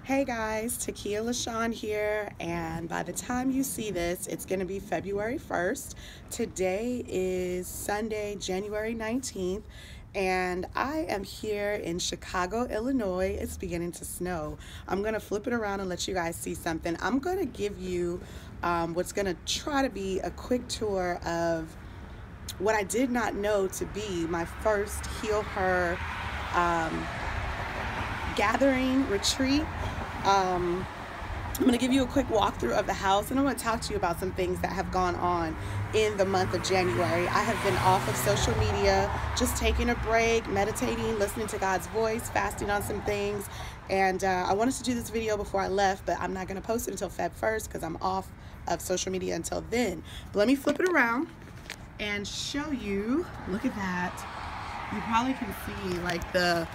Hey guys, Takia LaShawn here, and by the time you see this, it's going to be February 1st. Today is Sunday, January 19th, and I am here in Chicago, Illinois. It's beginning to snow. I'm going to flip it around and let you guys see something. I'm going to give you what's going to try to be a quick tour of what I did not know to be my first Heal Her gathering retreat. I'm going to give you a quick walkthrough of the house, and I want to talk to you about some things that have gone on in the month of January. I have been off of social media, just taking a break, meditating, listening to God's voice, fasting on some things, and I wanted to do this video before I left, but I'm not going to post it until Feb 1st because I'm off of social media until then. But let me flip it around and show you. Look at that. You probably can see like the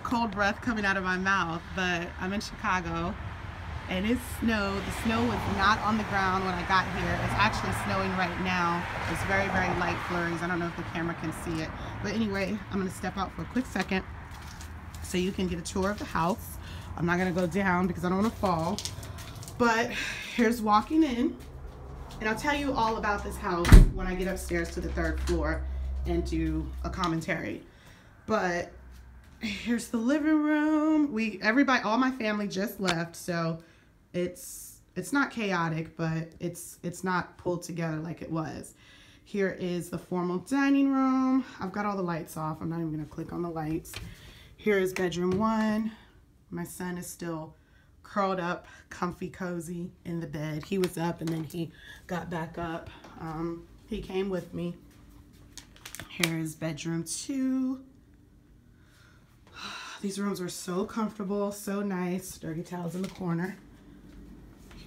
cold breath coming out of my mouth, but I'm in Chicago and it's snowed. The snow was not on the ground when I got here. It's actually snowing right now. It's very, very light flurries. I don't know if the camera can see it, but anyway, I'm gonna step out for a quick second so you can get a tour of the house. I'm not gonna go down because I don't want to fall, but here's walking in, and I'll tell you all about this house when I get upstairs to the 3rd floor and do a commentary. But here's the living room. All my family just left, so it's not chaotic, but it's not pulled together like it was. Here is the formal dining room. I've got all the lights off. I'm not even gonna click on the lights. Here is bedroom 1. My son is still curled up, comfy, cozy in the bed. He was up and then he got back up. He came with me. Here is bedroom 2. These rooms are so comfortable, so nice. Dirty towels in the corner.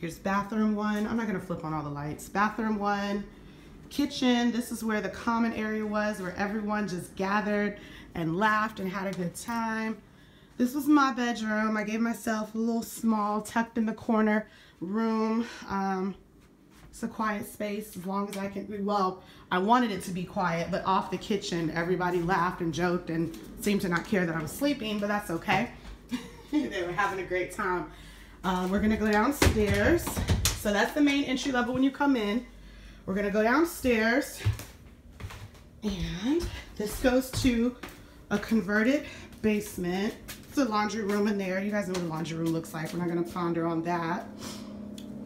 Here's bathroom 1. I'm not gonna flip on all the lights. Bathroom 1, kitchen. This is where the common area was, where everyone just gathered and laughed and had a good time. This was my bedroom. I gave myself a little small, tucked in the corner room. It's a quiet space as long as I can. Well, I wanted it to be quiet, but off the kitchen, everybody laughed and joked and seemed to not care that I was sleeping, but that's okay. They were having a great time. We're gonna go downstairs. So that's the main entry level when you come in. We're gonna go downstairs, and this goes to a converted basement. It's a laundry room in there. You guys know what a laundry room looks like. We're not gonna ponder on that.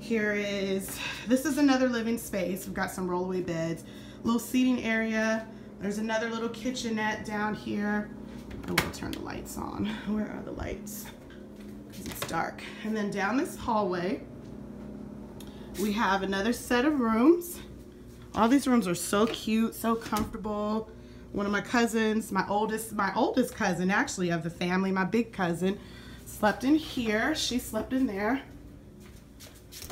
This is another living space. We've got some rollaway beds, little seating area. There's another little kitchenette down here. Oh, we'll turn the lights on. Where are the lights? Because it's dark. And then down this hallway, we have another set of rooms. All these rooms are so cute, so comfortable. One of my cousins, my oldest cousin actually of the family, my big cousin, slept in here. She slept in there.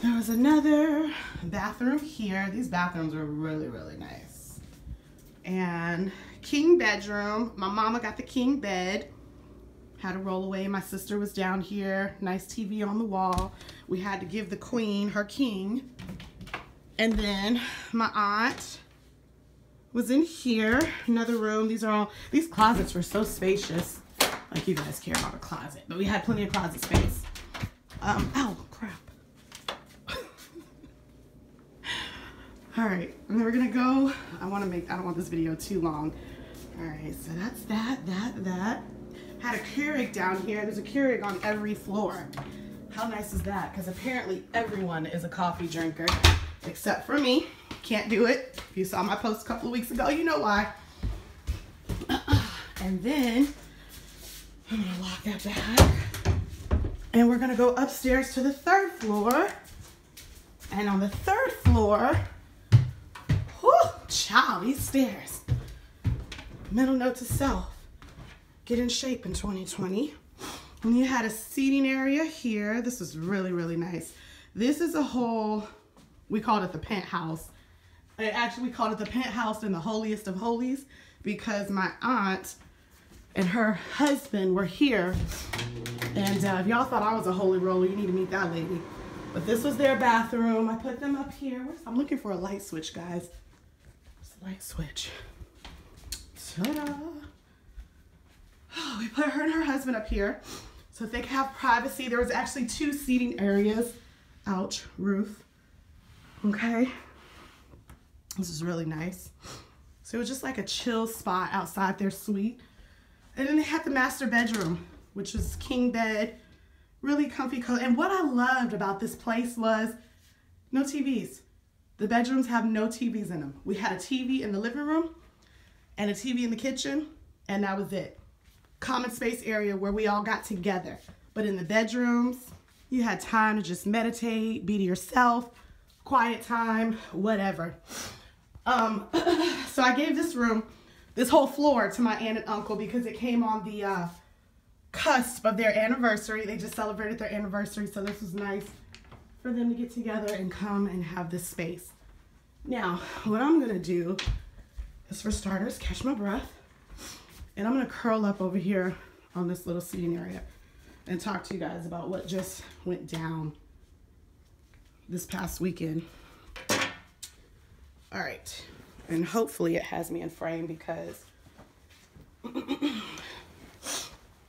There was another bathroom here. These bathrooms are really, really nice. And king bedroom. My mama got the king bed. Had a rollaway. My sister was down here. Nice TV on the wall. We had to give the queen her king. And then my aunt was in here. Another room. These closets were so spacious. Like you guys care about a closet, but we had plenty of closet space. Oh crap. All right, and then we're gonna go. I don't want this video too long. All right, so that's that. Had a Keurig down here. There's a Keurig on every floor. How nice is that? Because apparently everyone is a coffee drinker, except for me. Can't do it. If you saw my post a couple of weeks ago, you know why. And then I'm gonna lock that back. And we're gonna go upstairs to the 3rd floor. And on the 3rd floor, child, these stairs. Mental note to self. Get in shape in 2020. And you had a seating area here. This was really, really nice. This is a whole, we called it the penthouse. Actually, we called it the penthouse in the holiest of holies because my aunt and her husband were here. And if y'all thought I was a holy roller, you need to meet that lady. But this was their bathroom. I put them up here. I'm looking for a light switch, guys. Where's the light switch? Ta-da! Oh, we put her and her husband up here so that they could have privacy. There was actually 2 seating areas. Ouch, Ruth. Okay. This is really nice. So it was just like a chill spot outside their suite. And then they had the master bedroom, which was king bed, really comfy color. And what I loved about this place was no TVs. The bedrooms have no TVs in them. We had a TV in the living room and a TV in the kitchen, and that was it. Common space area where we all got together. But in the bedrooms, you had time to just meditate, be to yourself, quiet time, whatever. So I gave this room, this whole floor, to my aunt and uncle because it came on the cusp of their anniversary. They just celebrated their anniversary, so this was nice for them to get together and come and have this space. Now, what I'm gonna do is, for starters, catch my breath, and I'm gonna curl up over here on this little seating area and talk to you guys about what just went down this past weekend. All right, and hopefully it has me in frame because I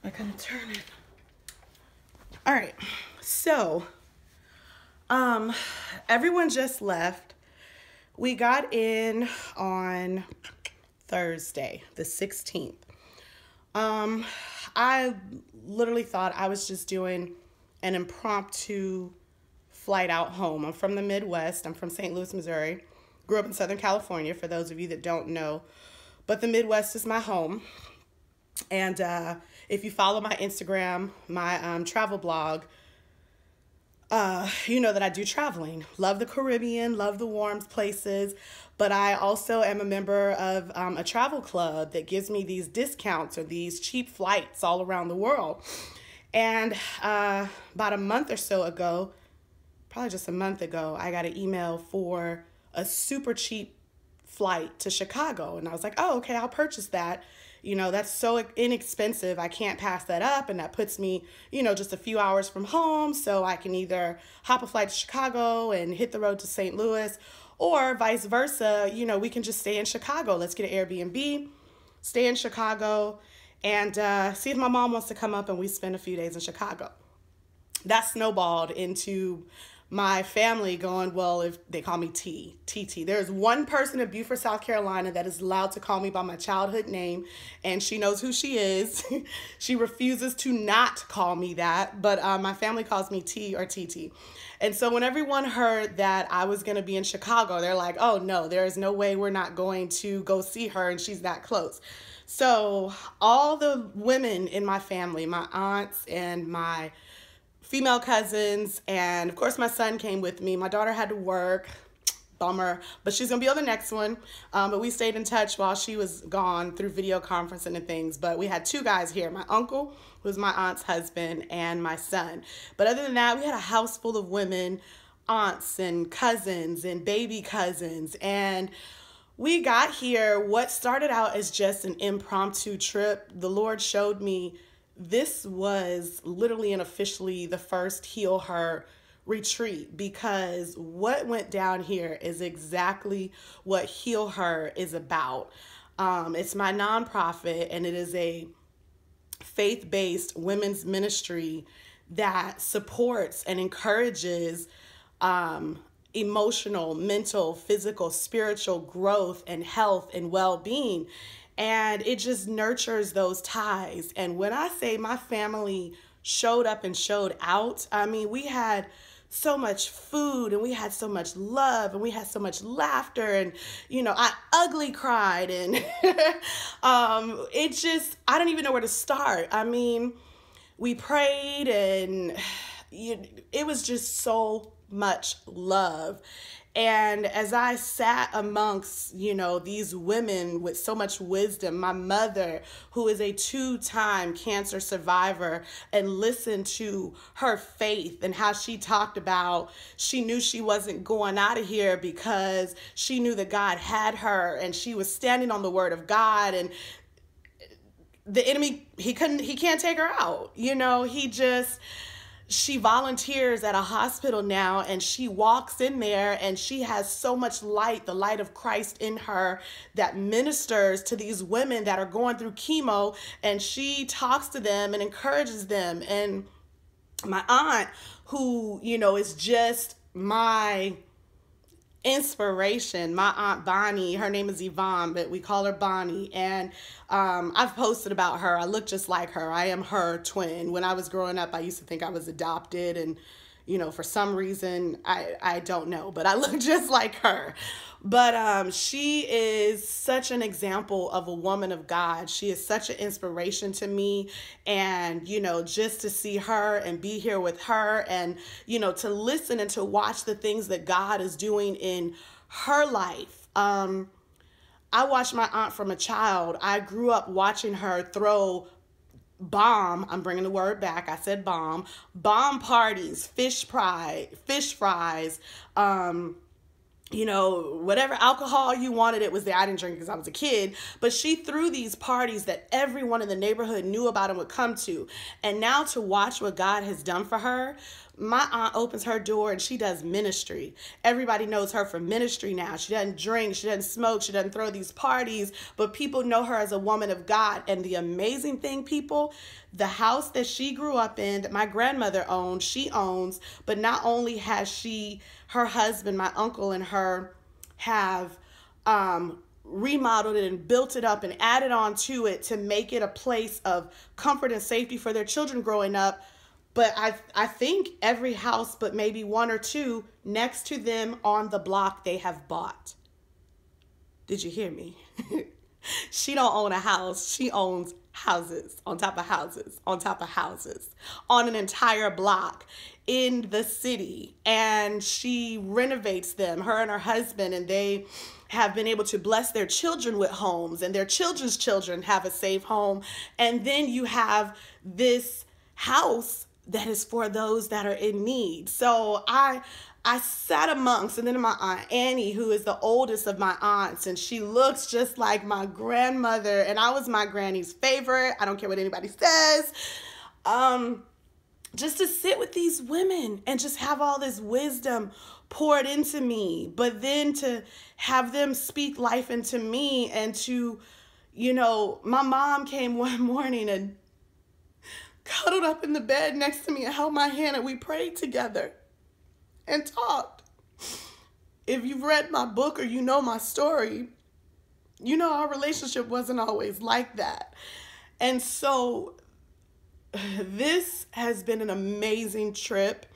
gotta turn it. All right, so everyone just left. We got in on Thursday, the 16th. I literally thought I was just doing an impromptu flight out home. I'm from the Midwest. I'm from St. Louis, Missouri. Grew up in Southern California, for those of you that don't know. But the Midwest is my home. And if you follow my Instagram, my travel blog, you know that I do traveling. Love the Caribbean, love the warm places, but I also am a member of a travel club that gives me these discounts or these cheap flights all around the world. And about a month or so ago, probably just a month ago, I got an email for a super cheap flight to Chicago. And I was like, oh, okay, I'll purchase that. You know, that's so inexpensive. I can't pass that up. And that puts me, you know, just a few hours from home. So I can either hop a flight to Chicago and hit the road to St. Louis, or vice versa. You know, we can just stay in Chicago. Let's get an Airbnb, stay in Chicago, and see if my mom wants to come up and we spend a few days in Chicago. That snowballed into my family going, well, if they call me TT. There's one person in Beaufort, South Carolina that is allowed to call me by my childhood name, and she knows who she is. She refuses to not call me that, but my family calls me T or TT. And so when everyone heard that I was going to be in Chicago, they're like, oh no, there is no way we're not going to go see her and she's that close. So all the women in my family, my aunts and my female cousins, and of course my son came with me. My daughter had to work, bummer, but she's gonna be on the next one. But we stayed in touch while she was gone through video conferencing and things. But we had 2 guys here, my uncle, who's my aunt's husband, and my son. But other than that, we had a house full of women, aunts and cousins and baby cousins. And we got here, what started out as just an impromptu trip, the Lord showed me this was literally and officially the first Heal Her retreat, because what went down here is exactly what Heal Her is about. It's my nonprofit, and it is a faith-based women's ministry that supports and encourages emotional, mental, physical, spiritual growth and health and well-being. And it just nurtures those ties. And when I say my family showed up and showed out, I mean, we had so much food and we had so much love and we had so much laughter, and, you know, I ugly cried, and it just, I don't even know where to start. I mean, we prayed, and it was just so much love. And as I sat amongst, you know, these women with so much wisdom, my mother, who is a 2-time cancer survivor, and listened to her faith and how she talked about, she knew she wasn't going out of here because she knew that God had her, and she was standing on the word of God, and the enemy, he can't take her out. You know, he just, she volunteers at a hospital now, and she walks in there and she has so much light, the light of Christ in her, that ministers to these women that are going through chemo, and she talks to them and encourages them. And my aunt, who, you know, is just my inspiration, my Aunt Bonnie, her name is Yvonne, but we call her Bonnie, and I've posted about her. I look just like her. I am her twin. When I was growing up, I used to think I was adopted, and you know, for some reason, I don't know, but I look just like her. But she is such an example of a woman of God. She is such an inspiration to me. And, you know, just to see her and be here with her, and, you know, to listen and to watch the things that God is doing in her life. I watched my aunt from a child. I grew up watching her throw I'm bringing the word back. I said bomb parties, fish fries, you know, whatever alcohol you wanted, it was there. I didn't drink because I was a kid, but she threw these parties that everyone in the neighborhood knew about and would come to. And now to watch what God has done for her, my aunt opens her door and she does ministry. Everybody knows her for ministry now. She doesn't drink, she doesn't smoke, she doesn't throw these parties, but people know her as a woman of God. And the amazing thing, people, the house that she grew up in, that my grandmother owned, she owns, but not only has she, her husband, my uncle, and her have remodeled it and built it up and added on to it to make it a place of comfort and safety for their children growing up. But I think every house, but maybe one or two next to them on the block, they have bought. Did you hear me? She don't own a house. She owns houses on top of houses on top of houses on an entire block in the city. And she renovates them, her and her husband, and they have been able to bless their children with homes, and their children's children have a safe home. And then you have this house that is for those that are in need. So I sat amongst, and then my Aunt Annie, who is the oldest of my aunts, and she looks just like my grandmother, and I was my granny's favorite. I don't care what anybody says. Just to sit with these women and just have all this wisdom poured into me, but then to have them speak life into me, and to, you know, my mom came one morning and cuddled up in the bed next to me and held my hand, and we prayed together and talked. If you've read my book or you know my story, you know our relationship wasn't always like that. And so this has been an amazing trip.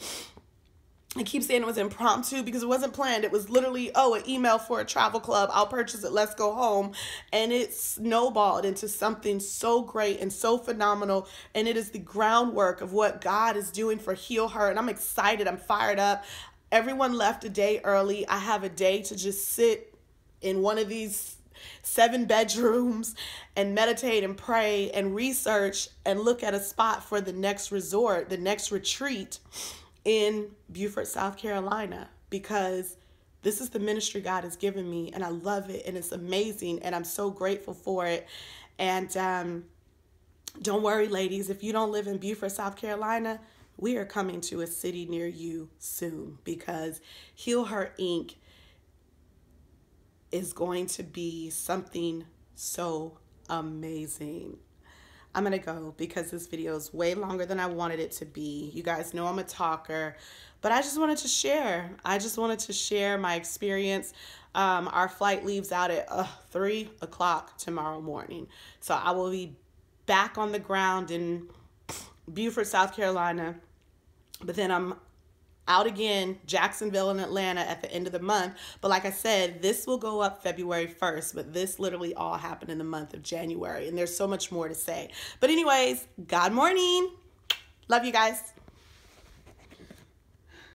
I keep saying it was impromptu because it wasn't planned. It was literally, an email for a travel club. I'll purchase it. Let's go home. And it snowballed into something so great and so phenomenal. And it is the groundwork of what God is doing for Heal Her. And I'm excited. I'm fired up. Everyone left a day early. I have a day to just sit in one of these 7 bedrooms and meditate and pray and research and look at a spot for the next resort, the next retreat in Beaufort, South Carolina, because this is the ministry God has given me, and I love it, and it's amazing, and I'm so grateful for it. And don't worry, ladies, if you don't live in Beaufort, South Carolina, we are coming to a city near you soon, because Heal Her Inc. is going to be something so amazing. I'm going to go because this video is way longer than I wanted it to be. You guys know I'm a talker, but I just wanted to share. I just wanted to share my experience. Our flight leaves out at 3 o'clock tomorrow morning. So I will be back on the ground in Beaufort, South Carolina, but then I'm out again, Jacksonville and Atlanta at the end of the month. But like I said, this will go up February 1st, but this literally all happened in the month of January, and there's so much more to say. But anyways, God morning. Love you guys.